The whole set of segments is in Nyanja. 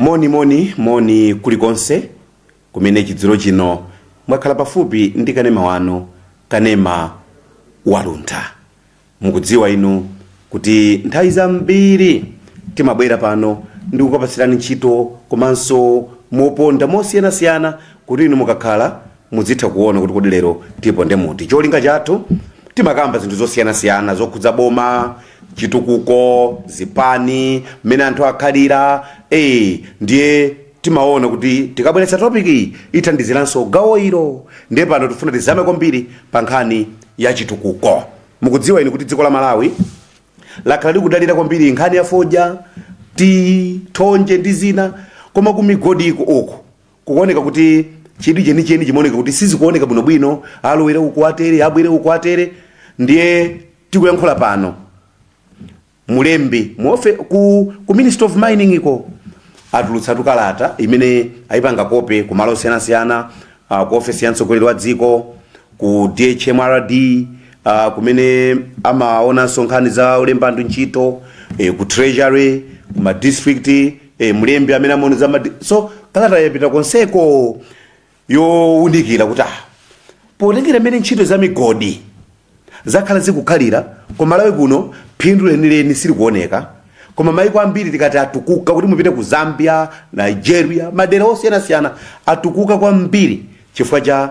Moni kulikonse kumene chidziro chino mwakhala pafupi ndi kanema wanu kanema waluntha. Mukudziwa inu kuti nthawi zambiri timabwera pano ndi kukupatsirani ntchito komanso moponda mosiyanasiyana kuti inu mukakhala muzitha kuona kuti kodi lero tiponde muti. Cholinga chathu timakamba zinthu zosiyanasiyana zokhudza boma, chitukuko, zipani, mmene anthu akhalira. Ndiye timaona kuti tikabweretsa topiki ithandiziranso gawo ilo. Ndiye pano tifuna tizame kwambiri pa nkhani ya chitukuko. Mukudziwa inu kuti dziko la Malawi lakhala likudalira kwambiri nkhani ya fodya, thonje ndi zina, koma ku migodi uko kuoneka kuti chidwi chenicheni chimaoneka kuti sizikuoneka bwinobwino, alowera uku atere, abwere uku atere. Ndiye tikuyankhula pano mulembi ku Ministry of Mining iko atulutsa kalata imene ayipanga kope ku malo osiyanasiyana, ku ofesi ya mtsogoleri wa dziko, ku DHMRD, kumene amaonanso nkhani za ulembandu ntchito, ku treasury, ku ma district, mulembi amene amaona so kalata yapita konseko yowunikira kuti potengera mmene ntchito za migodi zakhala zikukhalira ku Malawi kuno phindu lenileni silikuoneka. Koma maiko ambiri tikati atukuka kuti mupite ku Zambia, Nigeria, madera osiyanasiyana atukuka kwambiri chifukwa cha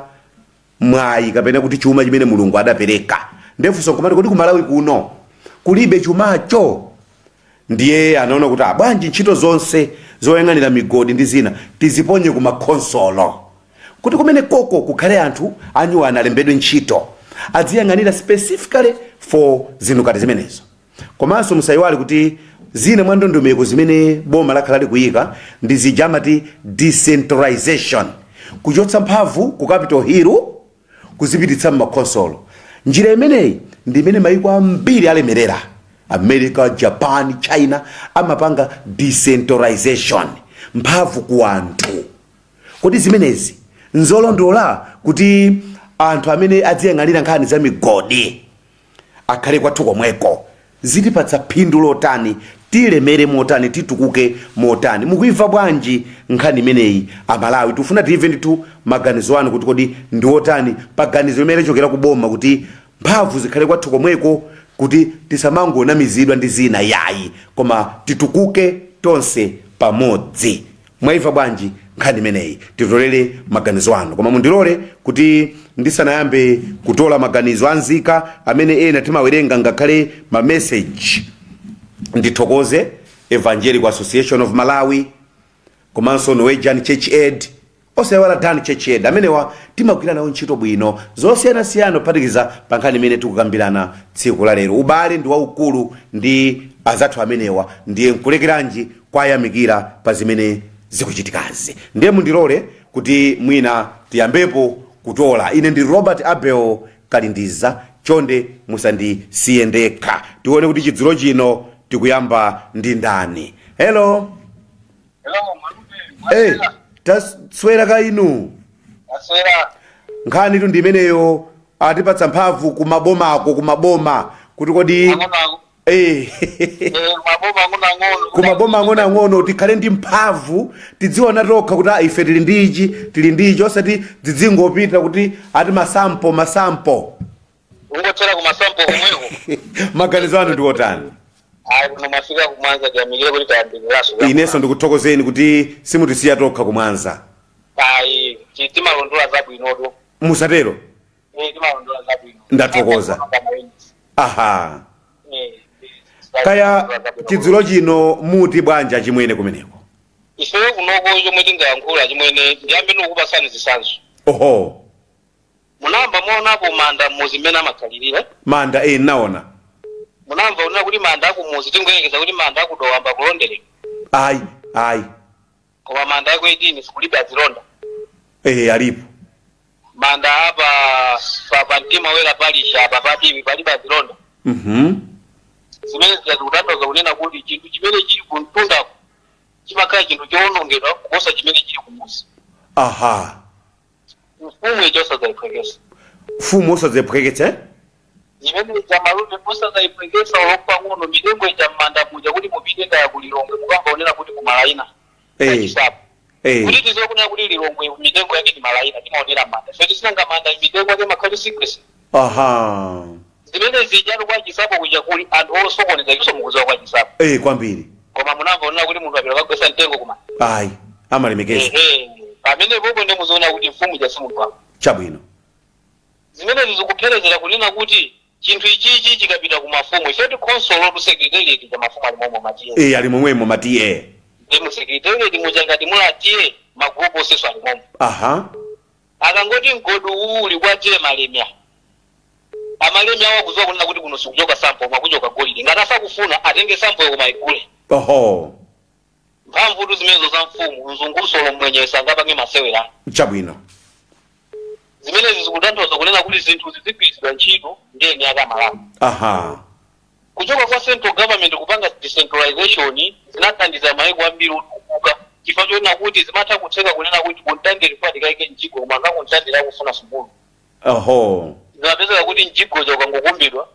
mwayi kapena kuti chuma chimene Mulungu adapereka. Ndefunso komati kuti ku Malawi kuno kulibe chumacho. Ndiye anaona kuti bwanji ntchito zonse zoyang'anira migodi ndi zina tiziponye ku makonsolo, kuti kumene koko kukhale anthu anyuwana alembedwe ntchito adziyang'anira specifically for zinthu ngati zimenezo. Komanso musayiwale kuti zina mwa ndondomeko zimene boma lakhala likuyika ndi zija amati decentralization, kuchotsa mphamvu ku Capitol Hill kuzipititsa m'makonsolo. Njira imeneyi ndi imene maiko ambiri alemerera, America, Japan, China, amapanga decentralization, mphamvu ku anthu. Kuti zimenezi nzolondola kuti anthu amene adziyang'anira nkhani za migodi akhale kwathu komweko, zitipatsa phindu lotani, tilemere motani, titukuke motani. Mukuimva bwanji nkhani imeneyi Amalawi? Tufuna tive nditu maganizo anu kuti kodi ndi otani paganizo limene chokera kuboma kuti mphamvu zikhale kwathu komweko, kuti tisamangonamizidwa ndi zina yayi, koma titukuke tonse pamodzi. Mwaimva bwanji nkhani imeneyi? Titolere maganizo anu. Koma mundilole kuti ndisanayambe kutola maganizo anzika amene ena timawerenga ngakhale ma message, ndithokoze Evangelical Association of Malawi, komanso Norwegian Church Aid, osewala Dani Church Aid, amenewa timagwira nawo ntchito bwino zosiyanasiyana kuphatikiza pa nkhani imene tikukambirana tsiku la lero. Ubale ndi waukulu ndi azathu amenewa, ndiye nkulekeranji kwayamikira pa zimene zikuchitikazi. Ndiye mundilole kuti mwina tiyambepo kutola. Ine ndi Robert Abel Kalindiza, chonde musandisiye ndekha. Tione kuti chidziro chino tikuyamba ndi ndani. Hello. Hello, taswera ka inu. Aswera. Nkhani tu ndi imeneyo atipatsa mphamvu kumaboma kuti kodi kumaboma ang'ono tikhale ndi mphamvu, tidziona tokha kuti ife tili ndichi osati tidzingopita kuti ati masampo ungochera ku masampo omweko. Maganizo anu ndi otani? Kuno mafika kumwanza tiyamikire kuti tayambikiraso. Inenso ndikuthokozeni kuti simutisiya tokha kumwanza. Timalondola zabwinoto. Musatero? Timalondola zabwino. Ndathokoza. Aha. Kaya chidziro chino muti bwanja chimwene kumeneko? Ife kunoko chomwe tingayankhula chimwene ndiyambe nokupasani zisanzo. Oho. Munamba muonapo manda mmuzi mmene amakhalirira? Manda naona. Munamba unena kuti manda akumuzi tingoyekeza kuti manda akudowamba kulondereka. Ayi. Koma manda ako edini sikulibe azilonda. Alipo. Manda pa mtima wera palisha apa padiwi palibe azilonda. Zimene zikutanthauza kunena kuti chinthu chimene chili kuntundako chimakhala chinthu chowonongedwa kuposa chimene chili kumuzi. Aha. Mfumu ichosadzayipwekesa. Mfumu osadzayipwekesa? Zimene chamalume osadzayipwekesa olopang'ono mitengo icha m'manda muja kuti mupite kaya kulilonge mukamba onena kuti kumalaina. kachisapo kuti tizokunena kuti Lilongwe mitengo yake ni malaina timaonera manda feti sinanga manda mitengo yake makhali secrecy aha zimene zijatu kwa chisapo kuja kuli anthu osokoneza iso mukuziwa kwa chisapo kwambiri koma munamva onena kuti munthu apita kagwesa mtengo kuma ayi amalemekeza pamene popo ndi muzoona kuti mfumu jasimutwa chabwino zimene zikupherezera kunena kuti chinthu ichichi chikapita ku mafumu ifeti console tu secretariat cha mafumu ali momwe matiye ali momwemo matiye ndi mu secretariat mujangati mulatiye magrupu oseso ali momwe aha akangoti mgodo uli kwa tiye malemya amalemya awo akuziwa kunena kuti kuno sikuchoka sample makuchoka golide ngati afa kufuna atenge sample koma igule oho mphamvu zimenezo za mfumu mzungusolo mwenyesa ngapange masewera chabwino zimene zikutanthauza kunena kuti zinthu zizigwirizidwa ntchito ndeni akamalamu aha kuchoka kwa central government kupanga decentralization zinathandiza maiko ambiri otukuka chifukwa chonena kuti zimatha kutheka kunena kuti kuntandire fati kaike mjigo koma ngakuntandire akufuna sukulu oho zimapezeka kuti mjigoja ukangokumbidwa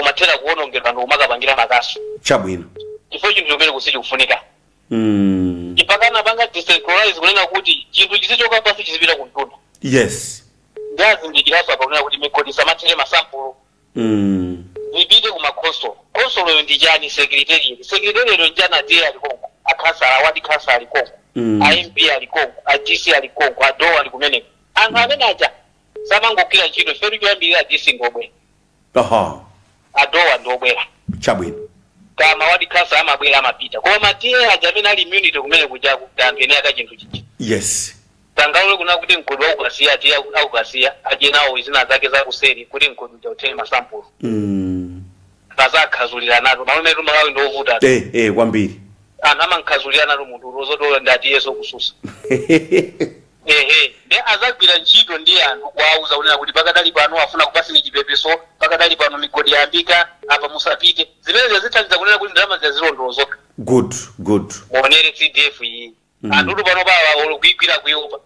umathera kuwonongedwa ngokumakapangira makaso chabwino chifukwa chinthu chomene kusichikufunika chipakana panga decentralize kunena kuti chinthu chisichoka pasi chizipita kuntunda yes ndazindikiraso apa kunena kuti migodi samathire masampulo vipite kumakonsolo konsolo ndi chani secretariat njana atiye alikonko akhansala awadi khansala alikonko amp alikonko adc alikonko adowa ali kumeneko anthu amene aja samangokira ntchito ifetu choyambirira adc ngobwera aha adowa ndiobwera chabwino kama awadi khansala amabwera amapita koma matiye aja amene ali immunity kumene kujaku anthu aka chinthu chichi yes tangaule kuna kuti mkodo wa ukasiya ati au kasiya aje nawo izina zake za kuseri kuti mkodo cha utene masample bazakhazulira nato malume tu malawi ndovuta kwambiri ana mankhazulira nato munthu uzotola ndati yeso kususa de azagwira ntchito ndi anthu kuwauza kunena kuti pakadali pano afuna kupasi ni chipepeso pakadali pano migodi yambika apa musapite zimene zithandiza kunena kuti ndalama zazilondolozoka good muonere CDF iyi anthu tu pano pawa olugwigwira kuyopa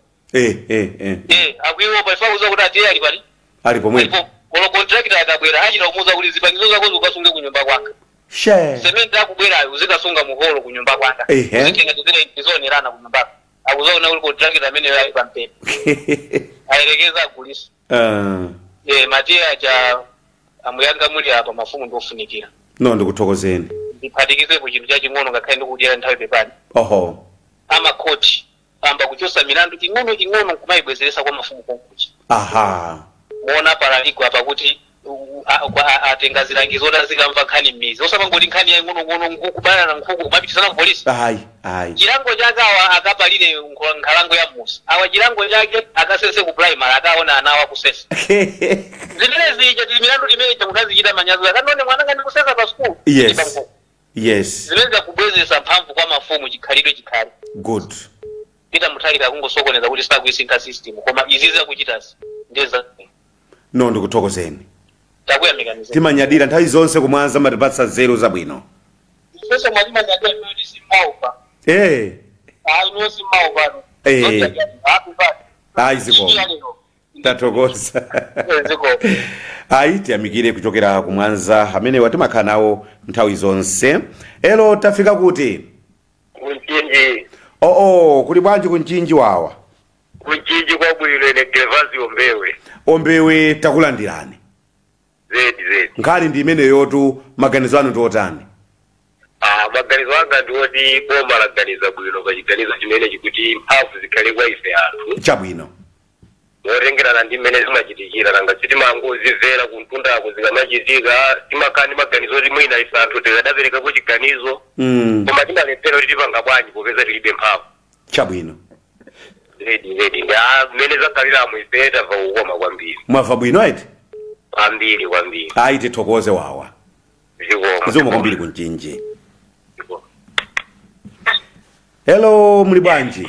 akuyopa ifakuza kuti atiye ali pali ali pomwe kono contractor akabwera achita kumuza kuti zipangizo zako ukasunge kunyumba kwanga cement akubwerayo uzikasunga muholo kunyumba kwanga uzitenga zile izonerana kunyumba akuzoona kuti contractor amene ali pampepe ayerekeza agulisa matiye aja amuyanga muli apa mafumu ndofunikira ndikuthokozeni ndiphatikizepo chinthu chaching'ono ngakhale ndikudyera nthawi pepani amakoti amba kuchosa milandu ching'ono kumayibwezeresa kwa mafumu konkuchi aha muona paraligo apa kuti atenga zilangizo zikamva nkhani m'mizi osamangoti nkhani ya ng'ono nkukubana na nkhuku kumapitisana ku polisi ayi chilango chake awa akapalire nkhalango ya musa awa chilango chake akasese ku primary akaona ana awa kusesa zimene zija tili milandu imene chamukazichita manyazo akanone mwana ngati kusesa pa school yes zimene zakubwezesa mphamvu kwa mafumu chikhalidwe chikhali good pita muthalika kungosokoneza kuti sitakuisinka system koma izi zakuchitasi ndeza ndikuthokozeni takuyamikaniza timanyadira nthawi zonse kumwanza matipatsa zero zabwino ifeso mwatimanyadira imene simaupa ino simaupa ziko tathokoza tiyamikire kuchokera kumwanza amene watimakhala nawo nthawi zonse elo tafika kuti kunchinji kuli bwanji kunchinji wawa kunchinji kwa bwino ene Gervasi ombewe takulandirani zedi nkhani ndi imene yotu maganizo anu ndiotani maganizo anga ndioti boma laganiza bwino pachiganizo chimene chikuti mphamvu zikhale kwa ife anthu chabwino motengerana ndi mmene zimachitikira nanga sitimangozimvera kuntundako zikamachitika timakhala ndi maganizo oti mwina ife anthu tikadaperekako chiganizo koma timalephera kuti tipanga bwanji popeza tilibe mphamvu chabwino zedi mmene zakhaliramo ife tamva kukoma kwambiri mwamva bwino eti kwambiri tithokoze wawa zikomo kwambiri kunchinji hello muli bwanji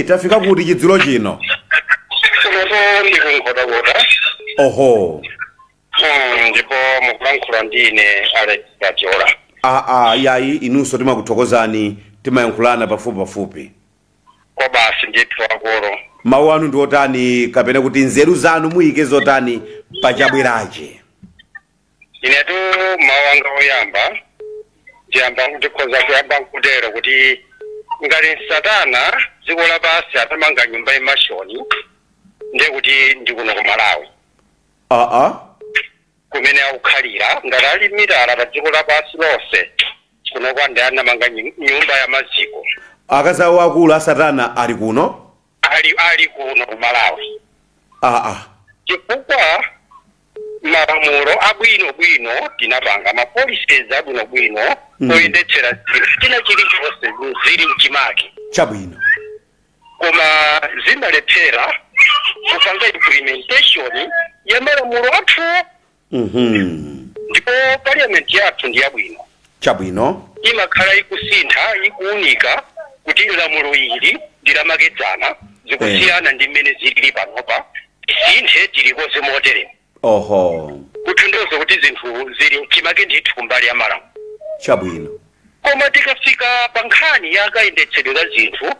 tafika kuti chidzulo chino oho ndipo mukulankhula ndine Alex Katiola yayi inunso timakuthokozani timayankhulana pafupi kwa basi ndithu akolo mawu anu ndiotani kapena kuti nzeru zanu muyike zotani pachabwerache inetu mawu anga oyamba tiyamba ndikhoza kuyamba nkutero kuti ngati Satana dziko lapansi atamanga nyumba imashoni ndiye kuti ndikuno ku Malawi kumene akukhalira ngati ali mitala pa dziko lapansi lonse kuno kwandi anamanga nyumba ya maziko. Akazawo akulu a Satana ali kuno ali kuno ku Malawi chifukwa malamulo abwinobwino tinapanga mapolicies abwinobwino oyendetsera china chilichonse zili mchimake chabwino koma zinalephera kupanga implementation ya malamulo athu. Ndipo parliament yathu ndi yabwino chabwino imakhala ikusintha ikuunika kuti lamulo ili ndilamakedzana zikusiyana ndi mmene zilili panopa isinthe tilikonse motere kuthandiza kuti zinthu zili mchimake ndithu kumbali ya malamulo chabwino. Koma tikafika pa nkhani yakayendetsedwe ka zinthu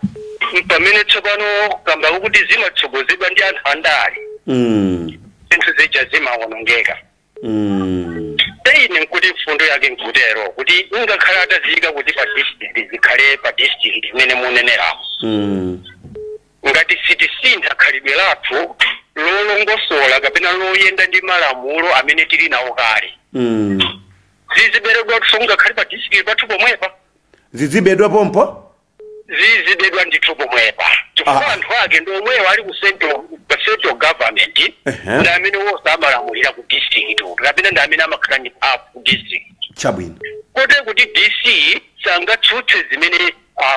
pamene tsopano kamba kuti zimatsogozedwa ndi anthu andale zinthu zija zimawonongeka. Ine nkuti mfundo yake nkutero kuti ngakhala atazika kuti pa district zikhale pa district imene munenerapo ngati sitisintha khalidwe lathu lolongosola kapena loyenda ndi malamulo amene tili nawo kale ziziberedwa kuti ngakhale pa district pathu pomwepa zizibedwa pompo zizibedwa ndithu pomwepa chifukwa anthu ake ndi omwewo ali ku central government ndi amene wosalamulira ku district kapena ndi amene amakhala ndi ku district chabwino kote kuti DC sangatsutse zimene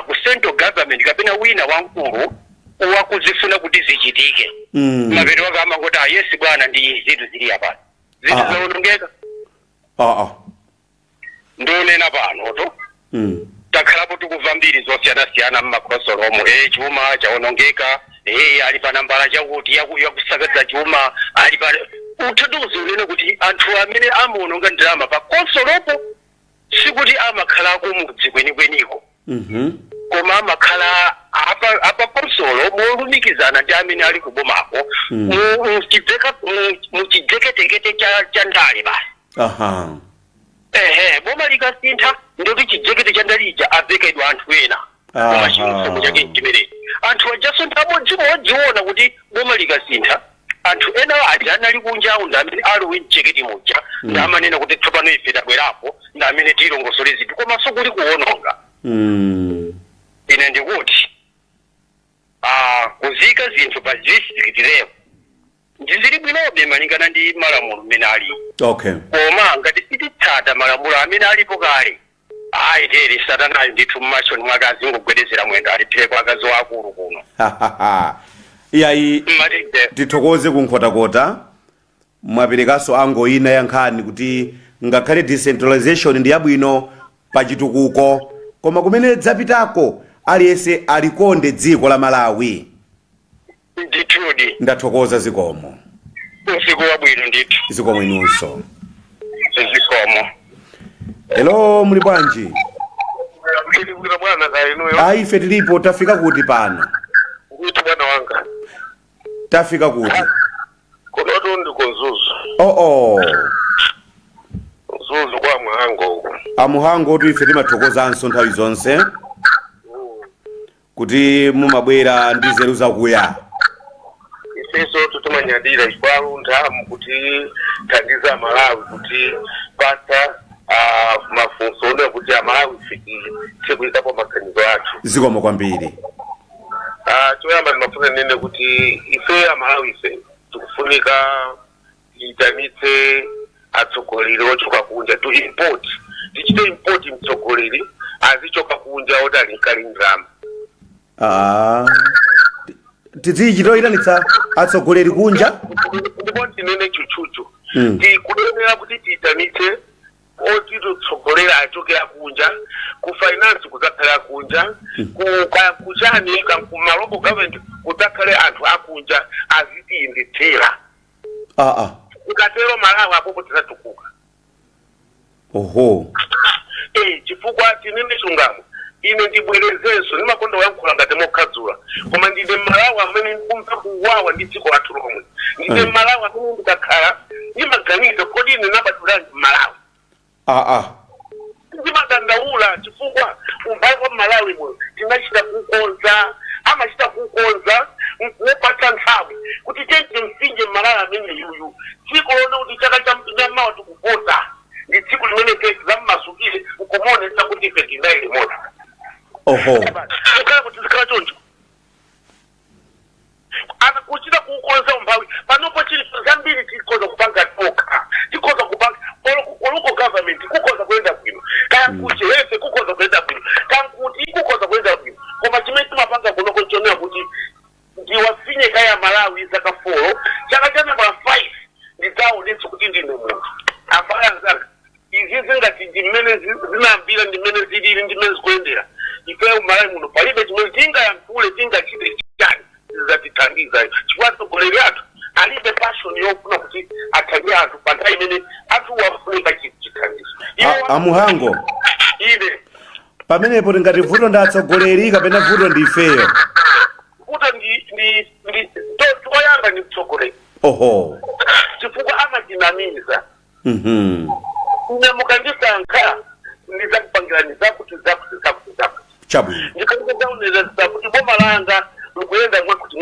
ku central government kapena wina wankulu wakuzifuna kuti zichitike mapeto wake amangoti yes bwana ndi zinthu zili apa zinthu zawonongeka ndionena pano to takhalapo tikubva mbiri zosiyana mmakhosolomo chuma chawonongeka ali pa nambala chakuti yakusakadza chuma ali pa uthandizo unene kuti anthu amene amawononga ndalama pa konsolopo sikuti amakhalako mudzi kwenikweniko koma amakhala apa konsolo molumikizana ndi amene ali kubomako muchijeketekete cha ndale basi boma likasintha ndikuti chijekete cha ndalija avekedwa anthu ena koma chimusomo chake chimene anthu ajaso ntamodziona kuti boma likasintha anthu ena aja anali kunja ndi amene alowe mcheketi muja ndi amanena kuti tsopano ife tabwerapo ndi amene tilongosole zinthu koma sikuli kuwononga. Ine ndikuti kuzika zinthu pa district level ndizili bwinobe malingana ndi malamulo amene ali koma ngati sititsata malamulo amene alipo kale tere Satana ndithu mmachoni mwake azingogwedezera mwendo alipheko akazi wakulu kuno. Iyayi tithokoze kunkhotakota mwaperekaso ango ina yankhani kuti ngakhale decentralization ndi yabwino pa chitukuko koma kumene dzapitako aliyense alikonde dziko la Malawi. Ndithudi ndathokoza zikomo. Usiku wabwino ndithu. Zikomo inunso. Zikomo. Hello muli bwanji? Ndikuti bwana kainuyo. Ife tilipo tafika kuti pano? Kuti bwana wanga. Tafika kuti? Kunoto ndiko Zuzu. Zuzu kwa Muhango. Amuhango tu ife timathokozanso nthawi zonse. Kuti mumabwera ndi nzeru zakuya. Ifeso tutumanyadira chipalunda kuti thandiza Malawi kuti pata mafunso ndo kuti Malawi chikuitapo maganizo athu. Zikomo kwambiri. Choyamba ndimafuna nene kuti ife Malawi ife tikufunika itanitse atsogoleri ochoka kunja to import. Tichite import mtsogoleri azichoka kunja otalinkalindrama. Tizichitoyitanitsa atsogoleri kunja ndipo tinene chuchuchu tikuyenera kuti tiyitanitse otitsogolera achokera kunja ku finance kudzakhala kunja kuchani ku local government kudzakhala anthu akunja azitiyendetsera ukatero Malawi apopo tidzatukuka. Chifukwa tinene chungamo ine ndibwerezenso ndimakonda kuyankhula ngati mokhadzula koma ndine Malawi amene ndikumva kuwawa ndi dziko lathu lomwe ndine Malawi amene ndikakhala ndimaganiza kodi ine nabadwira Malawi ndimadandaula kula chifukwa umbali kwa Malawi mwe tinachita kukonza amachita kukonza kupata nthawi kuti tenti mfinje Malawi amene yuyu tsiku lona kuti chaka cha mawa tikupota ndi tsiku limene kesi za mmasukire ukomone kuti ife tinaile moto ukhala kuti zikhala choncho ana kuchita kukonza umbali panopo chili zambiri tikoza kupanga toka tikoza kupanga oluko government kukoza kwenda bwino kaya kuchelewe kukoza kwenda bwino kankuti kukoza kwenda bwino koma chimene timapanga kunoko chonera kuti ndiwafinye kaya Malawi zaka 4 chaka cha namba 5 ndidzaonetsa kuti ndine munthu afala zanga izi zingati ndimene zinambira ndimene zilili ndimene zikuyendera ife Malawi muno palibe chimene tingayankhule tingachite chani zizatithandiza chifukwa atsogoleri athu alibe passion yofuna kuti athandize anthu pa nthawi imene anthu wafunika chithandizo amuhango ine pamenepo tingati vuto ndi atsogoleri kapena vuto ndi ifeyo vuto ndi toyamba ndi mtsogoleri chifukwa amachinamiza mukandisankha ndizakupangirani zakuti chabwino ndikazaunereza kuti boma langa likuyenda mwakuti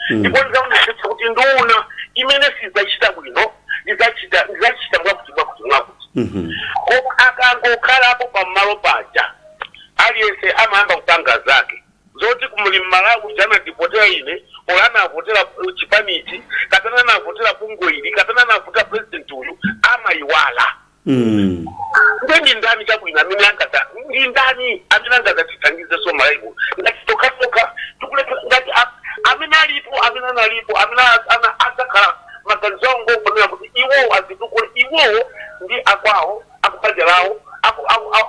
ndipo ndizaunereza kuti nduna imene sizachita bwino ndizachita mwakuti koma akangokhalapo pamalo paja aliyense amayamba kupanga zake zoti kumuli Malawi jana ndipotera ine olana avotera chipanichi katana na avotera pungoili katana na avotera president uyu amayiwala ndi ndani chabwino amene angata ndi ndani amene angata titangize so Malawi ngati toka tukuleka ngati amene alipo amene azakhala maganzongo kunena kuti iwo azitukule iwo ndi akwawo akupajalawo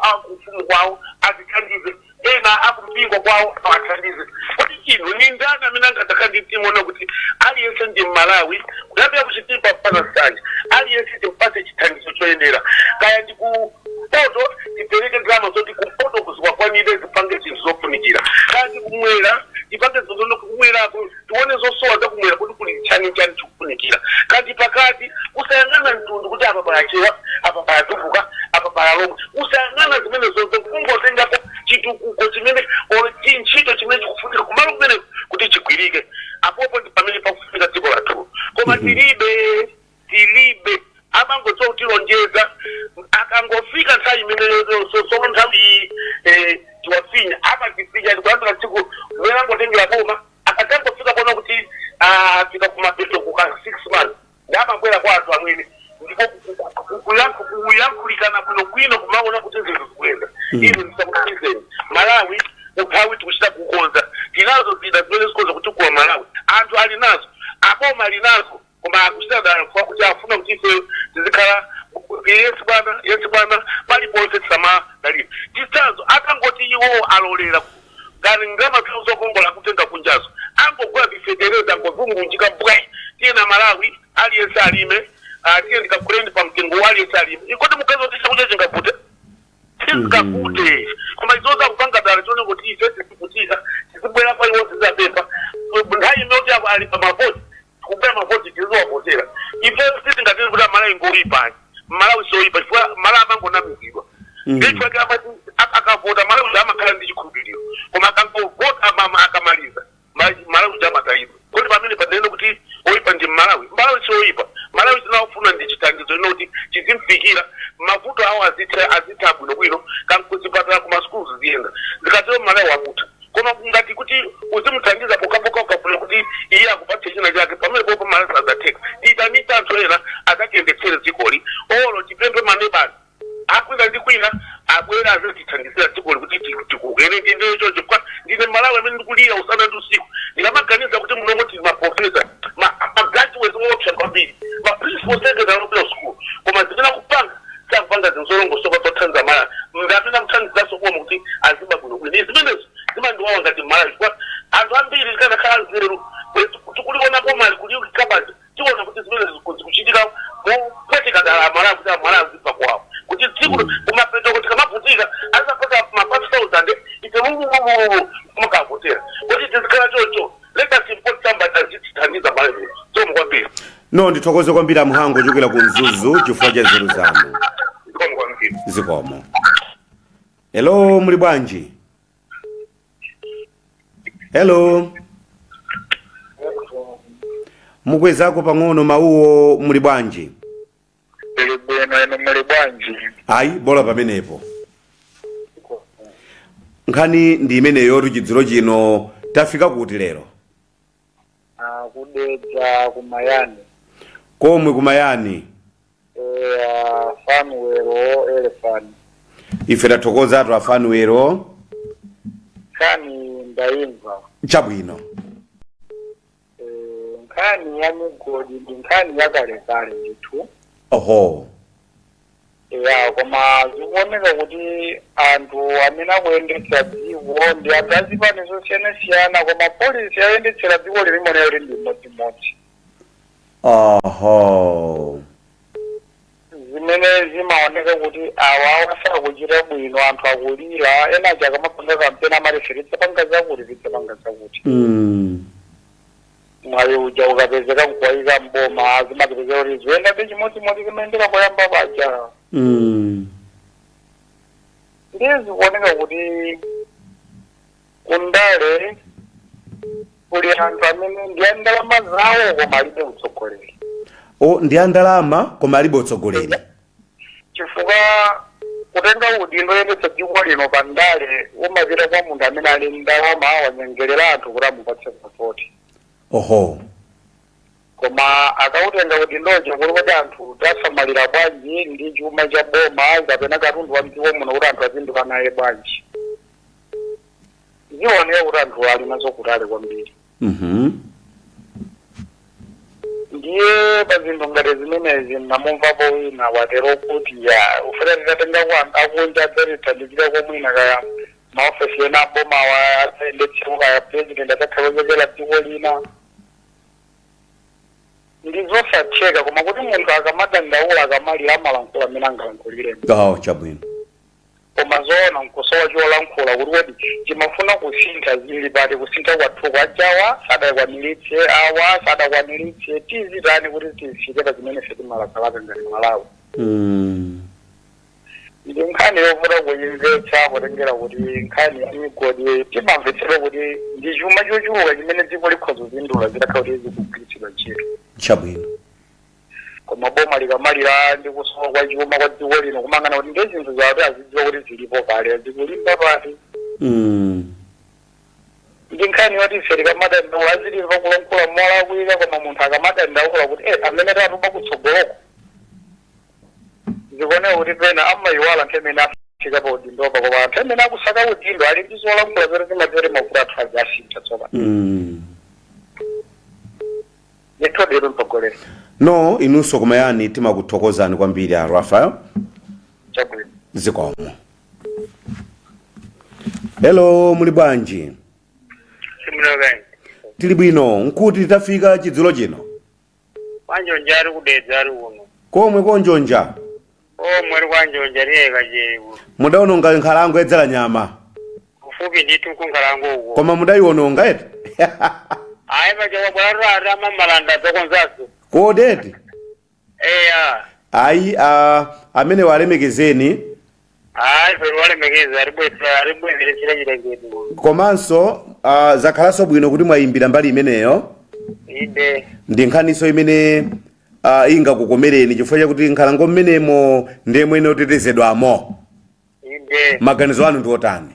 akufumu kwawo azithandize ena akumpingo kwawo awathandize kuti ino ni ndani amene angatakanditimuona kuti aliyense ndi Malawi kuyambira kuchitipa mpaka sanje aliyense timpase chithandizo choyenera kaya ndi ku poto tipereke drama zoti ku poto kuzikwanire zipange zinthu zofunikira kaya ndi kumwera tipange zozono kumwerako tione zosowa za kumwera kuti kuli chani chikufunikira kati pakati usayang'ana mtundu kuti apa parachewa apa paratubuka apa paralonga usayang'ana zimene zonse kungotengapo chitukuko chimene ntchito chimene chikufunika kumalo kumene kuti chigwirike apopo ndi pamene pakufika dziko lathu koma tilibe amangodziwa kutilonjeza akangofika nthawi imeneyo so nthawi tiwafinya amatifinya ndikulandira tsiku limene angotengera boma akatangofika pona kuti afika kumapeto kuka 6 months ndamabwera kwa anthu amwene ndipo kuyankhulikana kwino kumaona kuti zinthu zikuyenda ino ndisakuizeni Malawi umphawi tikuchita kukonza tinazo zida zimene zikoza kuti kuwa Malawi anthu ali nazo aboma ali nazo koma akuchita dala kwa kuti afuna kuti ife tizikhala yes bwana paliponse tisama dalili tisazo akangoti iwo alolera ngani ngama zokongola kutenga kunjazo angogwa bifedereza ngozungunjika bwe tena Malawi aliyense alime tiye ndikakulendi pa mtengo aliyense alime ikoti mukazo tishakuja chingapute sizikapute koma izoza kupanga dala chone kuti ife tisikutika tisibwera pa iwo zizapepa nthawi imene kuti ali pa mavoti kubera mavoti tizowapotera ife sisi ngatiri kuti Malawi ngolipa Malawi soipa chifukwa Malawi amangonamizidwa ndicho akavota Malawi amakhala ndi chikhulupiriro koma akangovota akamaliza Malawi amatayidwa kuti pamene panene kuti oipa ndi Malawi soipa Malawi tinawufuna ndi chithandizo inoti chizimfikira mavuto awo azitha bwinobwino kankuzipatala ku maschools ziyenda zikatero Malawi wamuta koma ngati kuti uzimuthandiza pokapoka ukafuna kuti iye akupatse china chake pamene popo Malawi azateka itanita anthu ena azakendetsere dzikoli olo tipempe manebani akwina ndi kwina abwera azitithandizira dzikoli kuti tikugene ndinecho chifukwa ndine Malawi amene ndikulira usana ndi usiku ndikamaganiza kuti munomo tili maprofesa magadziwezi opsa kwambiri maprincipal secretary of school koma zimene kupanga sakupanga zinsolongo soka zothandiza Malawi ngamene akuthandizaso kuoma kuti aziba bwinobwino zimenezo zimandiwawa ngati Malawi kwa anthu ambiri zikanakhala nzeru tikuliwonapo mali kuliukikabazi tiona kuti zimene zikuchitika mopwetika dala Malawi kuti Malawi zipa kwawo kuti tsiku kumapeto kuti kamavutika azapata ma 5,000 ite kumakavotera kuti tizikhala chocho let us import somebody azitithandiza Malawi zomwe kwambiri no ndithokoze kwambiri amuhango kuchokera ku Mzuzu chifukwa cha nzeru zanu zikomo zikomo kwambiri zikomo Hello, muli bwanji? Hello. Mukwezako pang'ono mauwo, muli bwanji? Tili bwino, inu muli bwanji? Ayi, bola pamenepo. Nkhani ndi imeneyo chidzulo chino tafika kuti lero? Kudedza kumayani. Komwe kumayani? Fanuwero Elephant. Ife tathokoza atu afanuwero. Nkhani ndayimva. Chabwino. Nkhani ya migodi ndi nkhani yakalekale ndithu. Oho. Koma zikuoneka kuti anthu amene akuyendetsa dziko ndi anthu azipani zosiyana-siyana, koma polisi ayendetsera dziko lilimone kuti ndi mmodzi-mmodzi. Oho. Zimene zimaoneka kuti awa sakuchita bwino, anthu akulira, ena aja akamapanga kampeni amati tidzapanga zakuti tidzapanga zakuti. Mwayi uja ukapezeka nkuwayika mboma zimapezeka kuti zoyenda ndi chimodzimodzi zimayendera koyamba paja. Ndiye zikuoneka kuti kundale kuli anthu amene ndi ndalama zawo koma alibe utsogoleri. Ndi ndalama koma alibe utsogoleri. Chifukwa kutenga udindo oyendetsa dziko lino pa ndale umapita kwa munthu amene ali ndalama wanyengerera anthu kuti amupatse pasipoti. Oho. Koma akautenga udindojo kuti anthu tasamalira bwanji ndi chuma cha boma kapena katundu wa mdziko muno kuti anthu azinduka naye bwanji. Zioneka kuti anthu ali nazo kutali kwambiri. Ndiye pa zinthu ngati zimenezi namumvapo wina watero kuti ufuna titatenga akunja adzatithandizira komwina kaya maofesi ena aboma adzayendetsero kaya president atathakozekera dziko lina. Ndi zosatheka koma kuti munthu akamadandaula akamalira amalankhula amene angalankhuliremo. Chabwino. Koma zoona nkusowa cholankhula kuti wodi chimafuna kusintha zili pati kusintha kwathu kwajawa sadakwaniritse awa sadakwaniritse tizitani kuti tifike pa zimene fe timalakalaka ngati Malawi. Ndi nkhani yovuta kuyimvetsa kutengera kuti nkhani ya migodi timamvetsera kuti ndi chuma chochuluka chimene dziko likhoza kuzindula zitakhala kuti zikugwiritsidwa ntchito. Chabwino. Koma boma likamalira ndi kusowa kwa chuma kwa dziko lino kumangana kuti ndi zinthu zawo azidziwa kuti zilipo kale azikulimba pati. Ndi nkhani yoti ife tikamadandaula azilimva kulankhula molakwika koma munthu akamadandaula kuti amene tatupa kutsogoloko zikuoneka kuti pena amayiwala anthu amene afika pa udindopa koma anthu amene akusaka udindo ali ndi zolankhula zoti zimadziwa kuti mavuto athu azasintha tsopano. Yethodero mtsogoleri. No, inunso kumayani timakuthokozani kwambiri a Rafael. Chabwino. Zikomo. Hello, muli bwanji? Simulagani. Tili bwino, nkuti tafika chidzulo chino. Kwanjonja ari kudedza ari uno. Komwe konjonja? Mweri kwanjonja riyeka jeru. Mudaononga nkhalango edzala nyama. Kufupi nditu nkhalango uko. Koma mudayiononga eti? Ayi paja wabwara malanda tokonzaso. Kodeti? Eya. Ayi amene walemekezeni. Ayi pero walemekeza aribwezere chirengedwe. Komanso zakhalaso bwino kuti mwayimbira mbali imeneyo. Inde. Ndi nkhaniso imene ingakukomereni chifukwa chakuti nkhalango mmenemo ndiye mwene otetezedwamo. Inde. Maganizo anu ndi otani?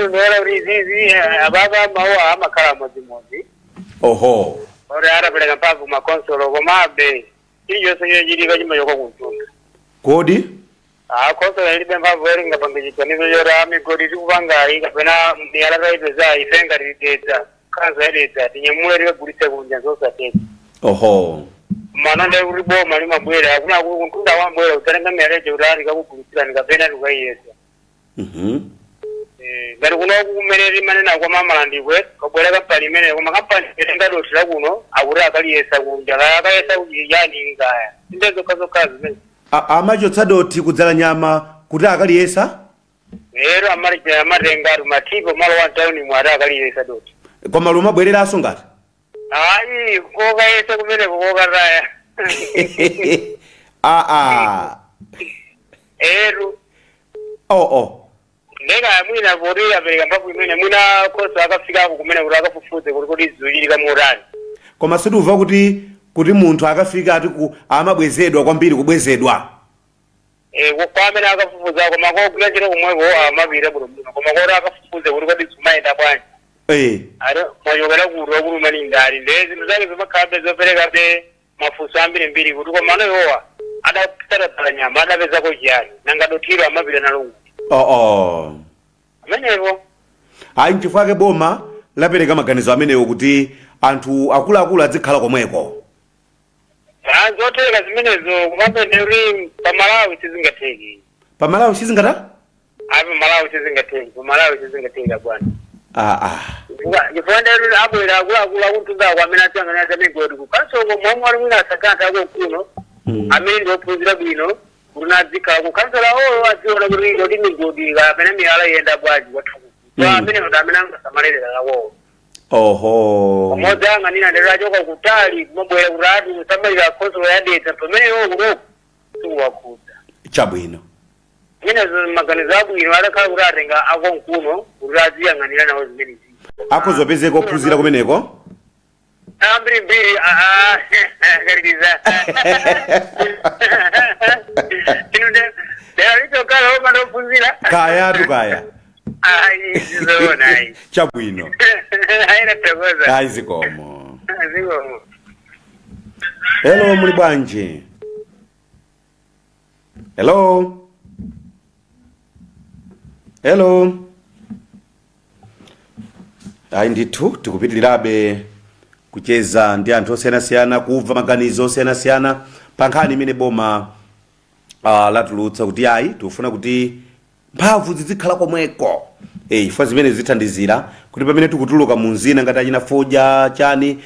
Ndora rizizi ababa mawa amakhala modzi. Oho. Ora arapeleka mpavu makonsolo komabe iyo sonye jirika chima yoko kuntunda. Kodi? Konsolo ilibe mpavu eri ngapangijitwa nizo yora migodi tikupanga ikapena miyalaka ipeza ifenga ridedza kanza ededza tinyemule riwe gulise kunja zosa teki. Oho. Mananda uribo malima bwera akuna kuntunda wambwera utarenga miyareje urari kakugulisira nikapena tukayiyesa. Ngati kuno kumereri manena kwa mamalandi kwe kabwera kampani mene koma kampani etenga dotira kuno akuri akaliyesa kunja akayesa yani ngaya ndezo kazi mene amachotsa doti kudzala nyama kuti akaliyesa ero amarija amatenga matipo malo wa town mwara akaliyesa doti koma luma bwereraso ngati ayi kokayesa kumene kokataya ero Nega mwina vori apereka mpaka imene mwina kosa akafika kumene kuti akafufuze kuti zilika murani. Koma siduva kuti munthu akafika ati amabwezedwa kwambiri kubwezedwa. Kwa amene akafufuza koma kwa chiro kumwepo amapita bwino koma kwa akafufuze kuti zimayenda bwanji. Mwayogera kuti manindali ndezi muzake zimakhabe zopereka be mafunso ambiri kuti koma anoyowa adapitala nyama adapeza ko chiyani nanga dotiro amapita nalungu. Amenevo. Hayi nchifake boma lapereka maganizo amenewo kuti anthu akuluakulu adzikhala komweko. Zoteka zimenezo kumapenderi pamalawi sizingateki. Pamalawi sizingata? Pamalawi sizingateki bwana. Ngifunda uri abwera akuluakulu akuntuza kwamene atangana migodi kukansoko momwe ali mwina asakanta ako kuno. Amene ndopuzira bwino. Unadzika kukansala adziona kuti migodi kapena miyala yenda bwaji wathu. Amene ndamene angasamalira lawo. Moja ngani ndera joka kutali kumabwera kurati kusamalira khonsolo ya data pamene kuno tuwakuza. Chabwino. Mina maganizo abwino adakhala kuti atenga ako nkuno kuti aziyang'anira nawo zimenezi. Akuzopezeka ophunzira kumeneko? Ambiri karidiza. Kaya. Chabwino. Zikomo. Hello muli bwanji. Hello. Ndithu tikupitirirabe kucheza ndi anthu osiyanasiyana kumva maganizo osiyanasiyana pa nkhani imene boma latulutsa kuti ayi tikufuna kuti mphamvu zizikhala komweko. Chifukwa zimene zithandizira kuti pamene tikutuluka mu mzina ngati achina Fodya chani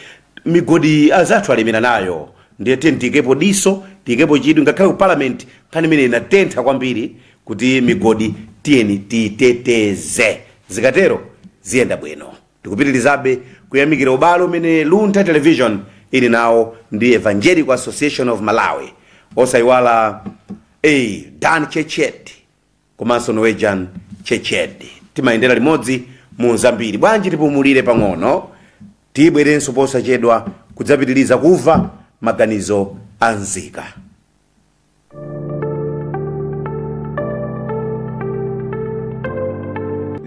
migodi azathu alemera nayo. Ndiye tikepo diso tikepo chidwi ngakhale ku parliament nkhani imene inatentha kwambiri kuti migodi tiyeni titeteze. Zikatero ziyenda bwino. Tikupitirizabe kuyamikira ubalo umene Luntha Television ili nawo ndi Evangelical Association of Malawi. Osaiwala Dan Chechedi komanso Norwegian Chechedi. Timayendera limodzi mu Zambiri. Bwanji tipumulire pang'ono tibwerenso posachedwa kudzapitiriza kuva maganizo anzika.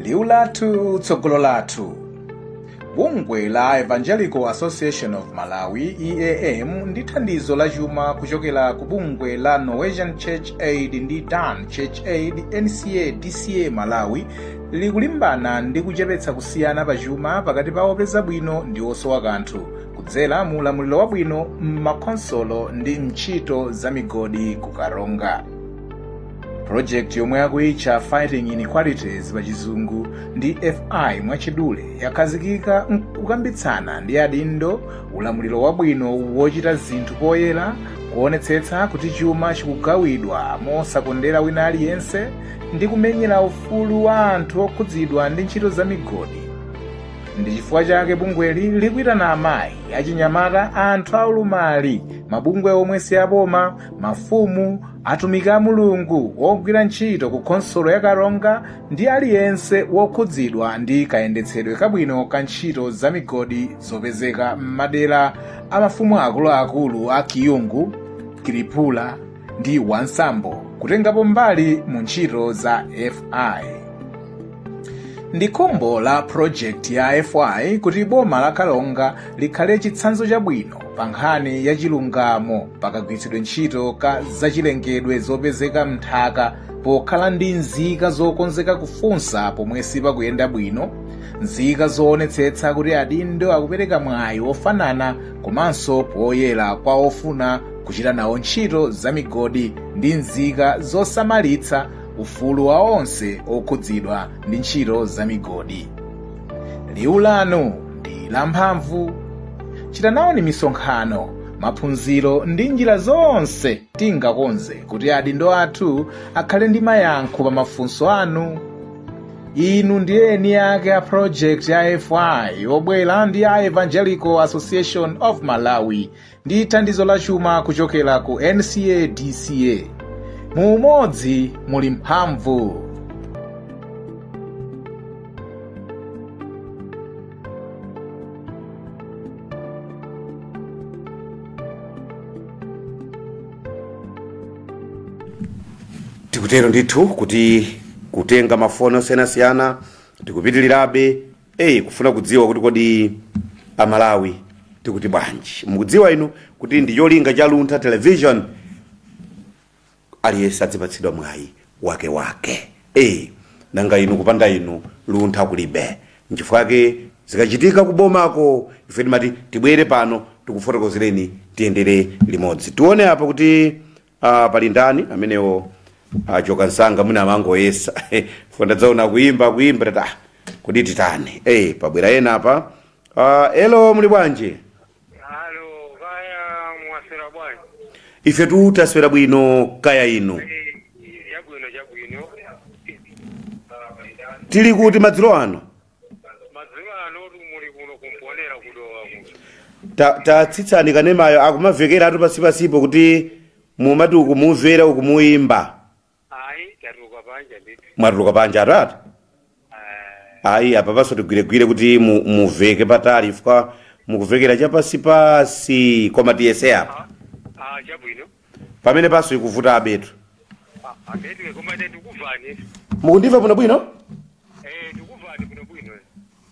Liwu lathu tsogolo lathu. Bungwe la Evangelical Association of Malawi EAM ndi thandizo la chuma kuchokera ku bungwe la Norwegian Church Aid ndi Dan Church Aid NCA DCA Malawi likulimbana ndi kuchepetsa kusiyana pa chuma pakati pa opeza bwino ndi osowa kanthu kudzera mu ulamuliro wabwino m'makonsolo ndi ntchito za migodi ku Karonga. Project yomwe akuitcha Fighting Inequalities pa chizungu ndi FI mwachidule yakhazikika kukambitsana ndi adindo ulamuliro wabwino wochita zinthu poyera kuonetsetsa kuti chuma chikugawidwa mosakondera wina aliyense ndi kumenyera ufulu wa anthu okhudzidwa ndi ntchito za migodi. Ndi chifukwa chake bungweli likuitana amayi achinyamata, anthu aulumali, mabungwe omwe si aboma, mafumu, atumiki a Mulungu ogwira ntchito ku konsolo ya Karonga ndi aliyense wokhudzidwa ndi kayendetsedwe kabwino ka ntchito za migodi zopezeka m'madera a mafumu akuluakulu a Kiyungu, Kiripula ndi Wansambo kutengapo mbali mu ntchito za FI. Ndi khumbo la project ya FI kuti boma la Karonga likhale chitsanzo chabwino pa nkhani ya chilungamo pakagwiritsidwe ntchito ka zachilengedwe zopezeka m'nthaka pokhala ndi nzika zokonzeka kufunsa pomwe sipakuyenda bwino, nzika zoonetsetsa kuti adindo akupereka mwayi ofanana komanso poyera kwa ofuna kuchita nawo ntchito za migodi ndi nzika zosamalitsa ufulu wa onse okhudzidwa ndi ntchito za migodi. Liwu lanu ndi lamphamvu. Chita nawo ni misonkhano, maphunziro ndi njira zonse tingakonze kuti adindo athu akhale ndi mayankho pa mafunso anu. Inu ndi eni ake a project ya FI yobwera ndi a Evangelical Association of Malawi ndi thandizo la chuma kuchokera ku NCA DCA. Mu umodzi muli mphamvu. tikutero ndithu kuti kutenga mafoni osiyanasiyana tikupitirirabe kufuna kudziwa kuti kodi amalawi tikuti bwanji. Mukudziwa inu kuti ndi cholinga cha Luntha Television aliyense adzipatsidwa mwayi wake nanga inu kupanda inu Luntha kulibe. Nchifukwa zikachitika kubomako ife timati tibwere pano tikufotokozereni tiyendere limodzi. Tione apa kuti pali ndani amenewo achoka nsanga mwina amangoyesa fonda dzaona kuimba tata kodi titane pabwera ena apa. Hello, muli bwanji? Halo, kaya mwasera bwanji? Ife taswera bwino, kaya inu? Jabwino. Tili kuti madzulo ano? Madzulo ano muli kuno kumponera kudowa. Tatsitsani kanemayo akumavekera atu pasipasipo kuti mumati ukumumvera ukumuimba. Tatuka panja nditi. Mwatuluka panja atatu? Apa paso tigwiregwire kuti muveke patali ifika mukuvekera chapasipasi koma tiyese apa. Jabwino. Pamene paso ikuvuta abetu. Abetu koma tikuvani. Mukundimva bwino? Tikuvani bwino.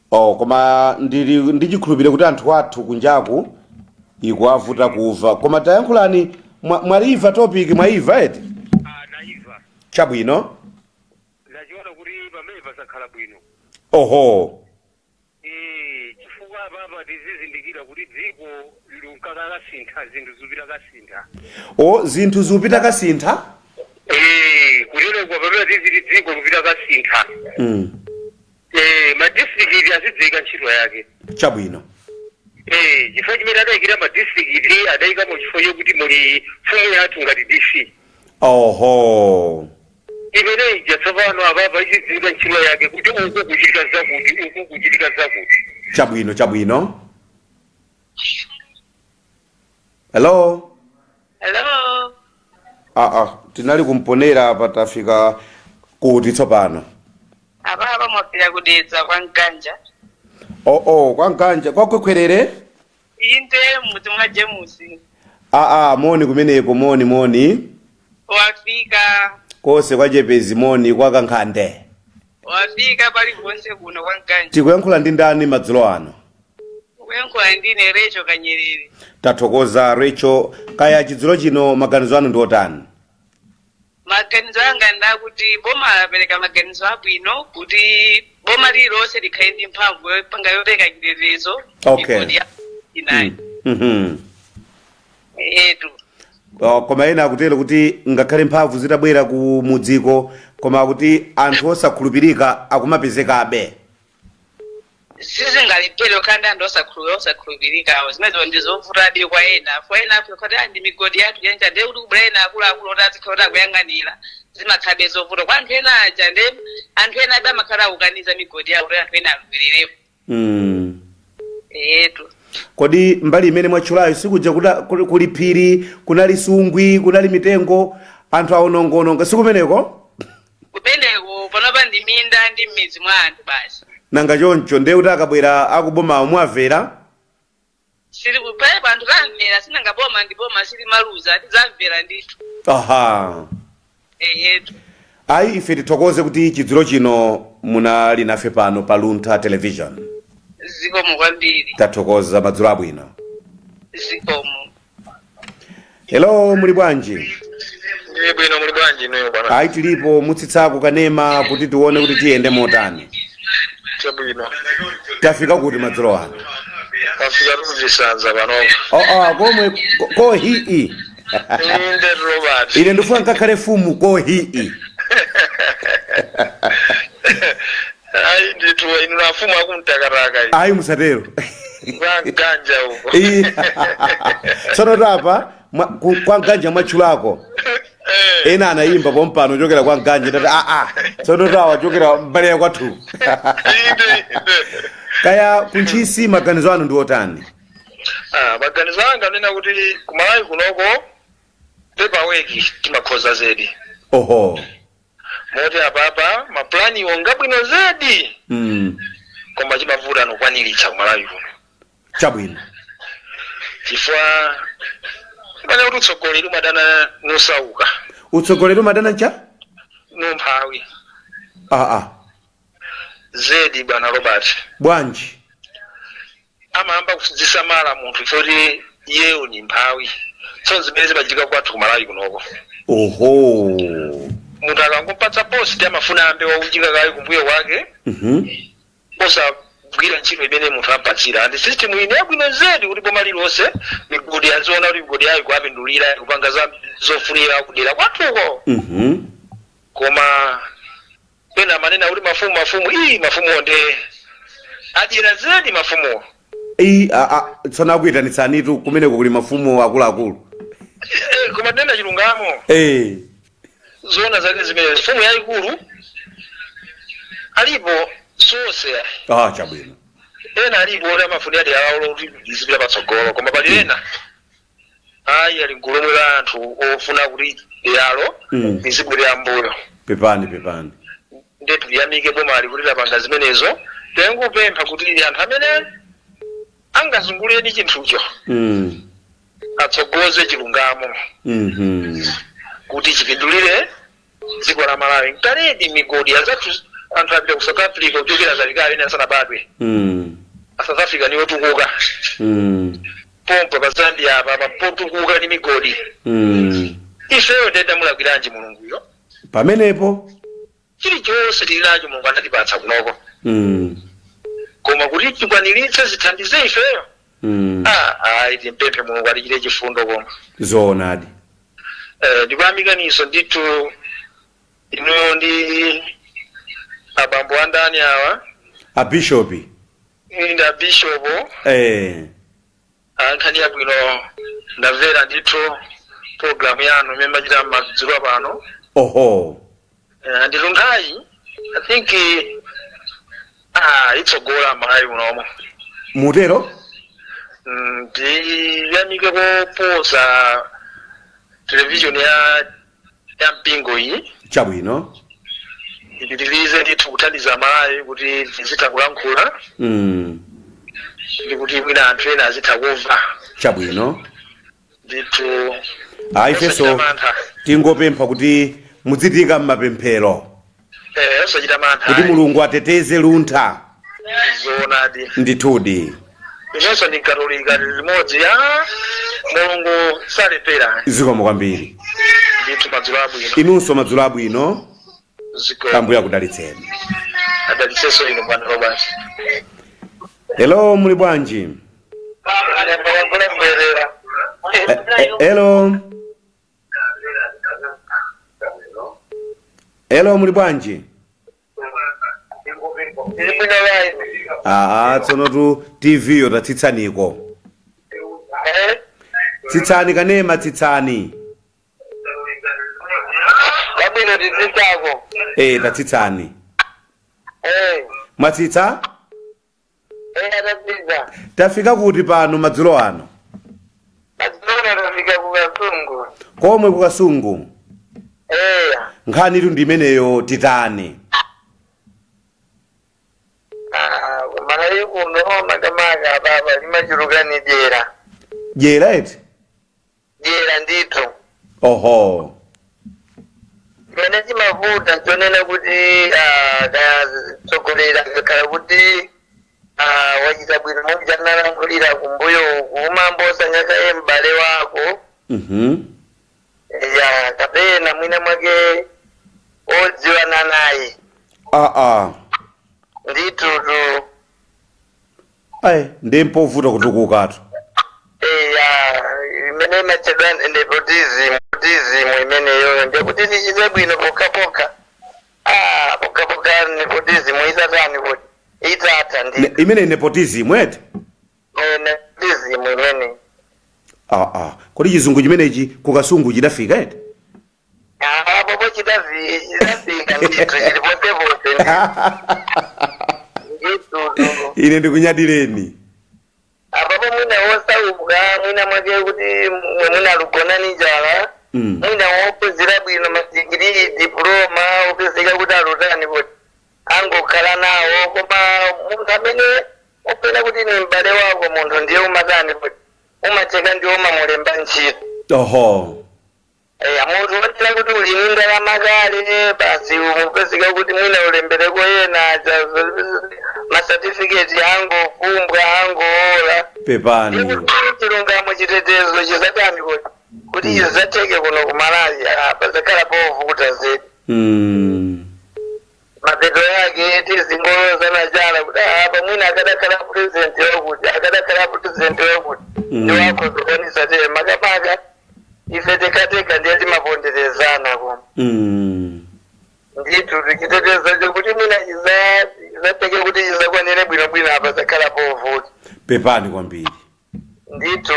Koma ndichikhulupirira kuti anthu athu kunjaku ikuwavuta kuva. Koma tayankhulani mwaliva topic mwaiva eti? Naiva. Chabwino. Ndachiona kuti pameva sakhala bwino. Oho. Chifukwa baba tizizindikira kuti dziko lunkakasintha zinthu zupita kasintha. Zinthu zupita kasintha? Kulero kwa pamela tiziti dziko lupita kasintha. Madistrikiti azidzika ntchito yake. Chabwino. Chifukwa chimene adayikira madistrikiti adayikamo chifukwa chokuti muli mfumu yathu ngati DC. Oho. Imene ija tsopano ababa izidzika ntchito yake kuti uku kuchitika zakuti. Chabwino. Hello. Tinali kumponera apa tafika kuti tsopano. Apa mwapita kudedza kwa Nkanja. Kwa Nkanja kwakwekwerere? Inde muti mwa Jemusi. Moni kumeneko moni. Wafika. Kose kwa Jepezi moni kwa Kankhande. Wafika pali konse kuno kwa Nkanja. Tikuyankhula ndi ndani madzulo ano? Kuyankhula ndine Recho Kanyerere. Tathokoza Recho, kaya chidzulo chino maganizo anu ndi otani? Maganizo anga ndakuti boma apereka maganizo abwino kuti boma lilonse likhale ndi mphamvu yopanga yopereka chitetezo. Okay. Koma ena akutero kuti ngakhale mphamvu zitabwera ku mudziko koma kuti anthu osakhulupirika akumapezekabe. Sizingalepero kandi anthu osakhulupirikawo zimenezo ndizovutadi kwa ena kuti ndi migodi yathu yanja ndiye kuti kubwera ena akuluakulu otazikhala kuyang'anira zimakhabe zovuta kwa anthu ena aja ndi anthu ena abe amakhala akukaniza migodi yawo kuti anthu ena alupirirepo. Kodi mbali imene mwatchulayo sikuja kuli phiri, kunali sungwi, kunali mitengo, anthu aonongononga sikumeneko? Kumeneko panopa ndi minda ndi m'midzi mwa anthu basi. Nanga choncho ndiye kuti akabwera akuboma mwamvera? Sili kupepa anthu tamvera sinanga boma ndi boma sili maluza tizamvera ndithu. Ayi ife tithokoze kuti chidzulo chino munali nafe pano pa Luntha Television. Zikomo kwambiri. Tathokoza madzulo abwino. Zikomo. Hello, muli bwanji? Bwino muli bwanji noyo bwana? Ayi tilipo mutsitsako kanema kuti tione kuti tiyende motani. Chabwino. Tafika kuti madzulo ano? Tafika tuzisanza pano. Komwe ko hii. Inde Robert. Ine ndifuna ngakhale fumu ko hii. Ayi nditu inu nafumu akumtakaraka. Ayi musatero. Kwa Nkanja huko. Sono tapa kwa Nkanja mwachulako. Ena anaimba pompano chokera kwa Nkanja tati sono tawa chokera mbale ya kwathu. Kaya kunchisi maganizo anu ndi otani? Maganizo anga nena kuti kumalawi kunoko pepa weki timakhoza zedi. Moti apapa maplani wonga bwino zedi. Koma chimavuta nokwaniritsa kumalawi kuno. Chabwino. Chifwa Bana utsogoleri madana nosauka. Utsogoleri madana cha? numphawi zedi bwana Robert bwanji amamba kuzisamala munthu choti yeyo ni mphawi so zimene zimachika kwathu kumalawi kunoko oho munthu akangopatsa post amafuna ambe waunjika kayi kumbuyo wake osagwira ntchito imene munthu ampatsira and system ine yabwino zedi kuti boma lilonse migodi aziona kuti migodi yayo kuapindulira kupanga zofunira kudera kwathuko koma pena manena kuti mafumu onde adyera zedi mafumuwo tsona akuyitanitsanitu kumeneko kuli mafumu akuluakulu koma tenda chilungamo zona zake zimene mfumu yayikulu alipo sose chabwino ena alipo oti amafuni ati awaulo kuti zipita patsogolo koma pali ena ayi ali mgulu lomwe la anthu ofuna kuti yalo izibwera mbuyo pepani ndetu liyamike boma ali kuti lapanga zimenezo tengupempha kuti anthu amene angazunguleni chinthucho atsogoze chilungamo kuti chipindulire dziko la Malawi nkaledi migodi azathu anthu apita ku South Africa kuchokera zalikali ene asanabadwe South Africa niyo tukuka pompo pa Zambia apa potukuka ni migodi ifeyo ndenda mulagwiranji mulunguyo pamenepo chilichonse tililacho mulungu anatipatsa kunoko koma kuti tikwaniritse zithandize ifeyo timpemphe mulungu atichite chifundo koma zoonadi ndikuyamikaniso ndithu ino ndi abambo andani awa abishopi ndi abishopo ankhani yabwino ndamvera ndithu program yanu imene machita madzulo pano oho ndithu nkhayi I think itsogola Malawi unomo mutero ndiyamike kuposa television ya mpingo iyi chabwino ipitilize ndithu kuthandiza Malawi kuti tizitha kulankhula ndi kuti mwina anthu ena azitha kumva chabwino ndithu ifeso tingopempha kuti muzitika m'mapemphero osachita mantha kuti mulungu ateteze luntha zoonadi ndithudi inenso ndi katolika limodzi ya mulungu salepera zikomo kwambiri ndithu madzulo abwino inunso madzulo abwino zikomo ambuye akudalitseni adalitsenso ino bwana Robert hello muli bwanji hello muli bwanji tsono tu TV yo tatsitsaniko tsitsani kanema tsitsani kabino titsitsako tatsitsani matsitsa atapita tafika kuti pano madzulo ano tafika ku Kasungu komwe ku Kasungu nkhani tu ndimeneyo titani Malawi kuno makamaka baba limachulukani jera eti jera ndithu oho mene chimavuta chonena kuti tsogolera kakhala kuti wachita bwino mukuchanalankhulira kumbuyo kumambosa nyakaye m'bale wako kapena mwina mwake odziwana naye ndithutu ndimpovuta kutukukatu imene imachedwa nepotism imeneyo ndikuti tichite bwino pokapoka nepotism itatani kuti itata ndi imene nepotism eti nepotism imene kodi chizungu chimenechi ku Kasungu chidafika eti popo chidafika ndithu chilipotepote ine ndikunyadireni apapo mwina wosauka mwina mwake kuti mwina lugonani njala mwina wopezera bwino madigiri diploma opezeka kuti alutani kuti angokhala nawo koma munthu amene opena kuti ni m'bale wako munthu ndiye umatani kuti umacheka ndiye umamulemba ntchito oho amuntu watira kuti ulinda la magale basi umupesika kuti mwina ulembereko yena ma certificate yango kumbwa yango ola pepani tilungamo chitetezo chisatani kuti chizateke kuno kumalazi apa zakhala povuta zedi mapeto yake tizingoloza na jala kuti apa mwina akadakhala president wakuti akadakhala president wakuti ndiwako zokanisa tele makamaka ife tekateka ndiye timaponderezana kwa nditu tikiteteza chokuti mwina izateke kuti izakwanire bwinobwino apa zakhala povuta pepani kwambiri nditu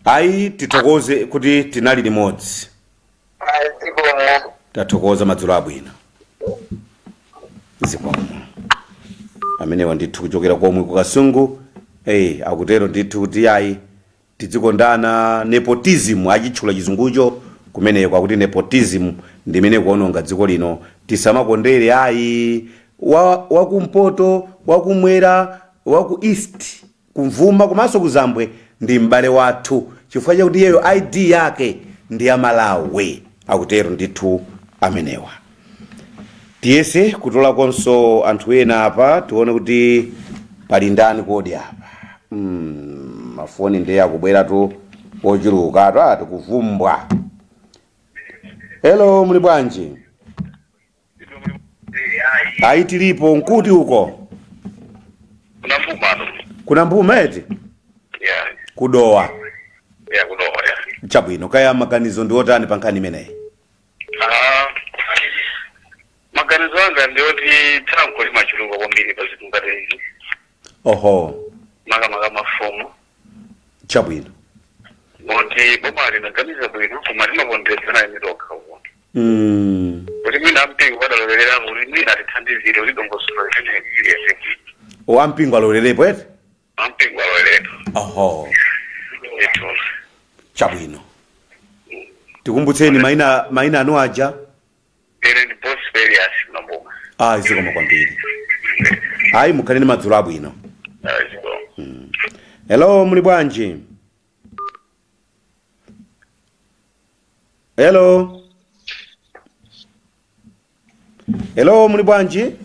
ayi tithokoze kuti tinali limodzi zikomo tathokoza madzulo abwino zikomo amenewa ndithu kuchokera komwe ku Kasungu akutero ndithu kuti ayi tizikondana nepotism achitchula chizungucho kumeneko kwakuti nepotism ndimene kuononga dziko lino tisamakondere ayi wakumpoto wakumwera waku east kumvuma komanso kuzambwe ndi m'bale wathu chifukwa chakuti iyeyo ID yake ndi ya Malawi akutero ndithu amenewa tiyese kutola konso anthu ena apa tione kuti pali ndani kodi apa mafoni ndiye akubwera tu ochuluka ati kuvumbwa. Hello muli bwanji? Ayi tilipo nkuti uko kuna mbuma kuna mbuma eti kudowa kudowa chabwino kaya maganizo ndi otani pankhani imeneyi? maganizo anga ndioti tanko limachulunga kwambiri pa zinthu ngati izi. Oho maga mafumu chabwino moti boma linaganiza bwino koma limapondezana imitoka uko kuti mina mpingo badalolerera kuti mina tithandizire kuti dongosolo limene liyeseki wampingo alolerepo eti? Ampingo alolerepo. Oho eto chabwino tikumbutseni maina anu aja ene ndi Prosperous na mboma zikoma kwambiri ayi mukhale ni madzulo abwino. Hello muli bwanji? Hello muli bwanji?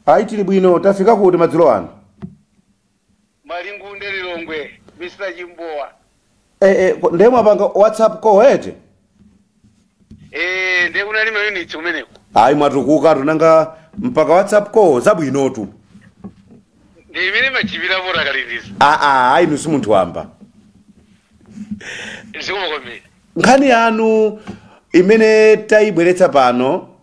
Ayi tili bwino tafika kuti madzulo ano? Malingunde Lilongwe Mr. Jimboa. Ndemwe apanga WhatsApp call ete? Ndiye kunali mayuniti umeneko. Ayi mwatukuka tunanga mpaka WhatsApp call zabwinotu. Ndi imene machivira vora kalindisa. Ayi nusu munthu wamba. Zikoma kwambiri. Nkhani yanu imene tayibweretsa pano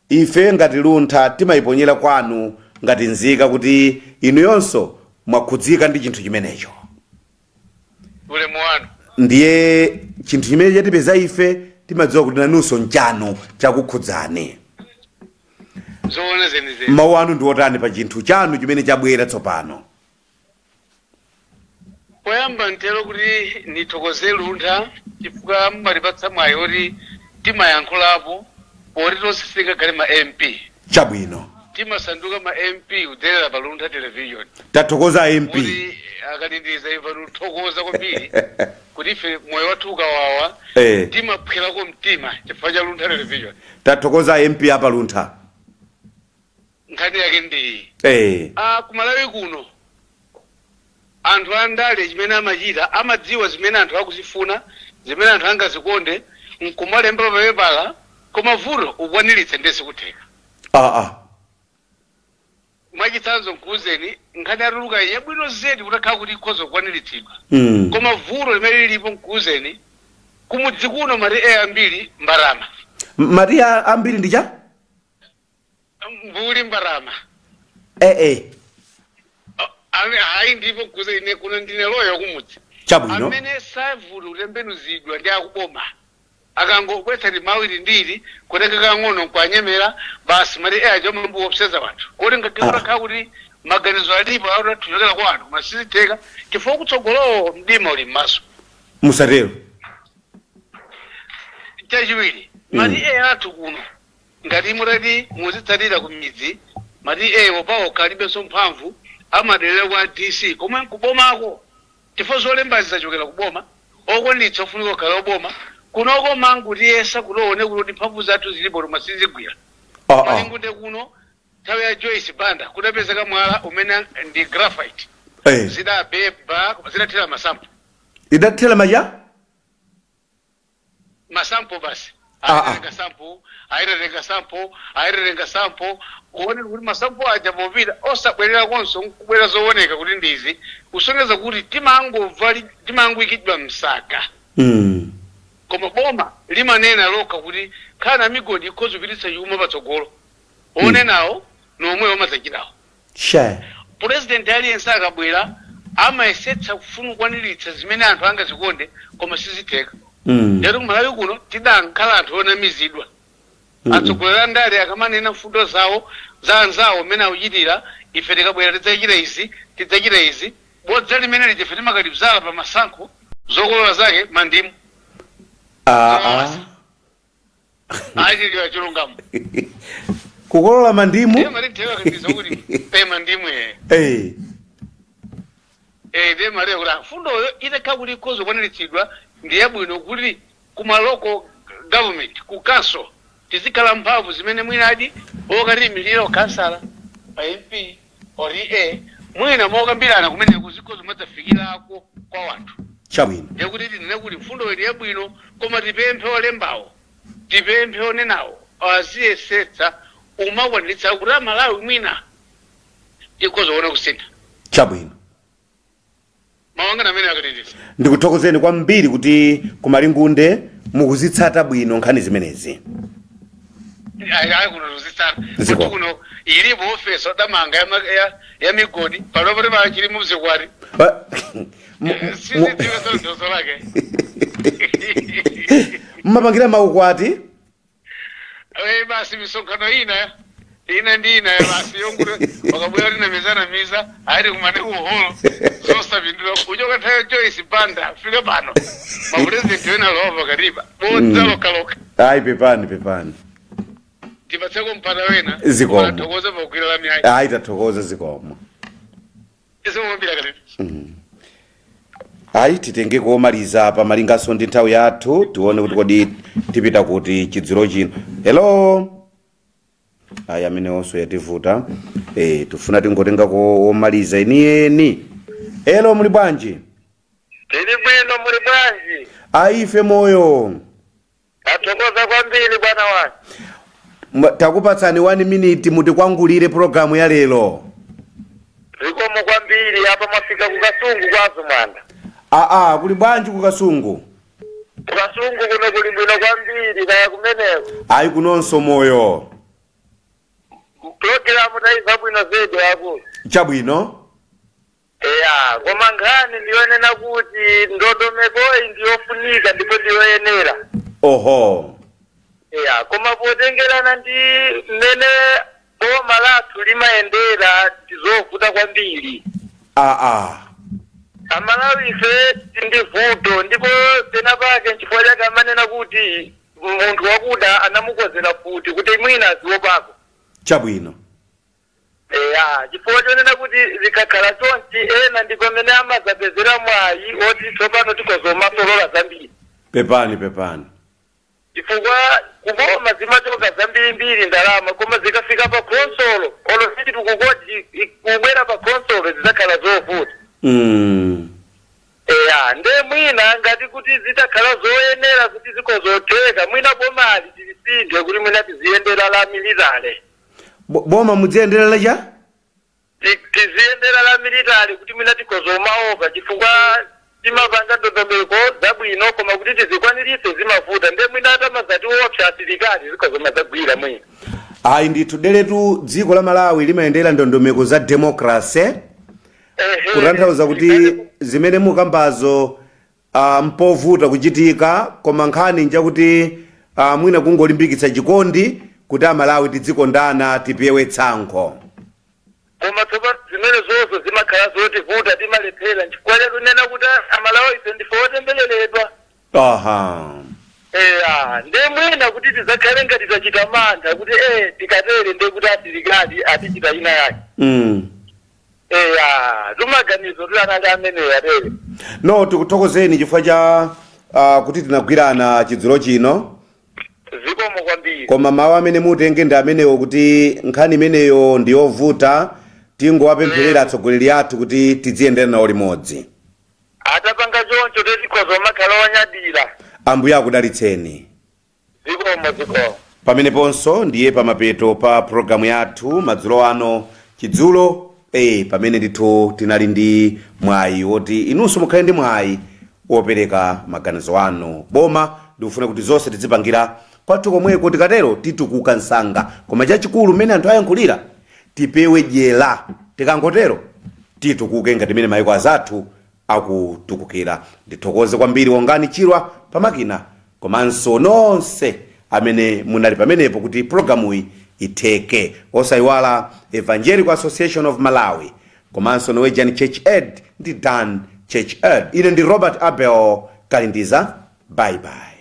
ife ngati luntha timayiponyera kwanu ngati nzika kuti inu yonso mwakhudzika ndi chinthu chimenecho. Ulemu wanu. Ndiye chinthu chimene chatipeza ife timadziwa kuti nanunso nchanu chakukhudzani. Zoona zenizeni. Mawu anu ndi otani pa chinthu chanu chimene chabwera tsopano? Poyamba ntero kuti nithokoze luntha chifukwa mmalipatsa mwayi oti timayankhulapo poti tosifika kale ma MP. Chabwino. Timasanduka ma MP kudzera pa Luntha television. Tathokoza MP. Kuti akalindiza ifa tuthokoza kwambiri kuti ife moyo wathu ukawawa timaphwelako mtima chifukwa cha Luntha television. Tathokoza MP apa Luntha. Nkhani yake ndi kumalawi kuno anthu andale chimene amachita amadziwa zimene anthu akuzifuna zimene anthu angazikonde nkumalemba papepala koma vuto ukwaniritse ndesi kutheka. Mwachitsanzo nkuuzeni nkhani atuluka yabwino zedi kutakhala kuti ikhoza kukwaniritsidwa. Koma vuto limene lilipo nkuuzeni kumudzi kuno mati ambiri mbarama. Mati ambiri ndicha? Mbuli mbarama. Hayi ndipo kuuzeni kuno ndine loyo kumudzi. Chabwino. Amene savuto kutembenuzidwa ndi akuboma. Akangobwetsa ndi mawiri ndiri kuteka kang'ono kwanyemera basi mati ajo mambo opseza wanthu kodi ngakhala kuti maganizo alipo autachokera kwa anthu masiziteka chifukwa kutsogolowo mdima uli m'maso. Musatero. Chachiwiri mati athu kuno ngati mutati muzitsatira ku midzi mati wopawo khalibenso mphamvu amadelera kwa DC komwe nkubomako tifozo lembazi zachokera kuboma okonitsa ofunika okhala oboma kunoko mangu tiyesa kuloone kuti mphamvu zathu zilipo loma sizigwira malingunde kuno nthawi ya Joyce Banda kudapezeka mwala umene ndi graphite zidabeba zidathera masampo idathera maja masampo basi ayirerenga sampo kuone kuti masampo aja popita osabwerera konso nkubwera zooneka kuti ndizi kusonyeza kuti timangwikidwa msaka koma boma limanena lokha kuti khana migodi ikhoza kupititsa chuma patsogolo one nawo nomwe omadzachitawo president aliyense akabwera amayesetsa kufuna kukwaniritsa zimene anthu angazikonde koma sizitheka lero kumalawi kuno tidankhala anthu onamizidwa atsogoleri andale akamanena mfundo zawo za anzawo mmene akuchitira ife tikabwera tidzachita izi bodza limene lijefe timakalibzala pa masankho zokolola zake mandimu achiliwa chilungamo kukolola mandimu mandimu ndemaliya kuti mfundoyo itakha kuti ikhoza kukwaniritsidwa ndi yabwino kuti kumaloko government ku council tizikhala mphamvu zimene mwinadi okatiyimirira okansala pa MP ori mwina mokambirana kumene kuzikhoza madzafikirako kwa wanthu chabwino yakuti tinene kuti mfundoyo ndi yabwino koma tipemphe olembawo tipemphe onenawo aziyesetsa umakwaniritsa kuti amalawi mwina tikhoza kuona kusintha chabwino mawanga amene akatitisa ndikuthokozeni kwambiri kuti kumalingunde mukuzitsata bwino nkhani zimenezi ayi kuno tuzitsata kuti kuno ilipo ofesi odamanga ya migodi palopote pachili muzikwati sizidziwa sondozo lake mmapangira maukwati basi misonkhano ina ndi ina basi yongule wakabwera linamizana ayiri kumane uholo zosapindula uchoka nthawi Joyce Banda fika pano mapresidenti wena lova kariba bodza lokaloka ayi pepani tipatseko mpata wena zikomo thokoza pakugwira la mihayi ayi tathokoza zikomo isomombira kati ayi titenge komaliza pa malingaso ndi nthawi yathu tione kuti kodi tipita kuti chidziro chino hello ayi amene onso yativuta tufuna tingotenga komaliza inieni hello muli bwanji tili bwino muli bwanji ayi ife moyo athokoza kwambiri bwana wanu takupatsani 1 minute mutikwangulire programu ya lero zikomo kwambiri apa mwafika kukasungu kwazo mwanda kuli bwanji kukasungu kuno kuli bwino kwambiri kaya kumeneko ayi kunonso moyo programu taiva bwino zedi wako chabwino koma nkhani ndiyonena kuti ndondomekoyi ndiyofunika ndipo ndiyoyenera oho koma potengerana ndi mmene boma lathu limayendera tizovuta kwambiri amalawi ife ndi vuto ndipo pena pake nchifukwa chake amanena kuti munthu wakuda anamukozera futi kuti mwina aziwopako chabwino chifukwa chonena kuti zikakhala chonchi ena ndiko amene amadzapezera mwayi oti tsopano tikozomasolola zambiri pepani chifukwa kuboma zimachoka zambirimbiri ndalama koma zikafika pa konsolo olositi tikukoti kubwera pa konsolo zizakhala zovuta nde mwina ngati kuti zitakhala zoyenera kuti zikozotheka mwina bomali tilisinde kuti mwina tiziyendera la militare boma muziyendera laja tiziyendera la militare kuti mwina tikozomaopa chifukwa timapanga ndondomeko zabwino koma kuti tizikwaniritse zimavuta nde mwina atamazati opsa asilikali zikozomadzagwira mwina ayi ndithu deletu dziko la Malawi limayendera ndondomeko za democracy kutanthauza kuti zimene mukambazo mpovuta kuchitika koma nkhani njakuti mwina kungolimbikitsa chikondi kuti amalawi tidzikondana tipewe tsankho koma tsopano zimene zonse zimakhala zotivuta timalephera nchifukwa chakunena kuti amalawi ife ndife otembeleredwa nde mwina kuti tizakhale ngati tachita mantha kuti tikatere nde kuti asilikali atichita ina yake tumaganizo tulanali amene yarere. No, tikuthokozeni chifukwa cha kuti tinagwirana chidzulo chino. Zikomo kwambiri. Koma mawu amene mutenge ndi amenewo kuti nkhani imeneyo ndi yovuta, tingowapempherera atsogoleri athu kuti tiziyendera nawo limodzi. Atapanga choncho tezikhoza makhala wanyadira. Ambuye akudalitseni. Zikomo. Pameneponso ndiye pamapeto pa programu yathu madzulo ano chidzulo pamene ndithu tinali ndi mwayi woti inunso mukhale ndi mwayi wopereka maganizo anu. Boma ndikufuna kuti zonse tizipangira kwathu komweko, tikatero titukuka msanga. Koma chachikulu mmene anthu ayankhulira tipewe dyera, tikangotero titukuke ngati mmene mayiko azathu akutukukira. Ndithokoze kwambiri Wongani Chirwa pamakina, komanso nonse amene munali pamenepo kuti programu itheke. Osayiwala Evangelical Association of Malawi, komanso Norwegian Church Aid ndi Dan Church Aid. Ine ndi Robert Abel Kalindiza. Bye bye.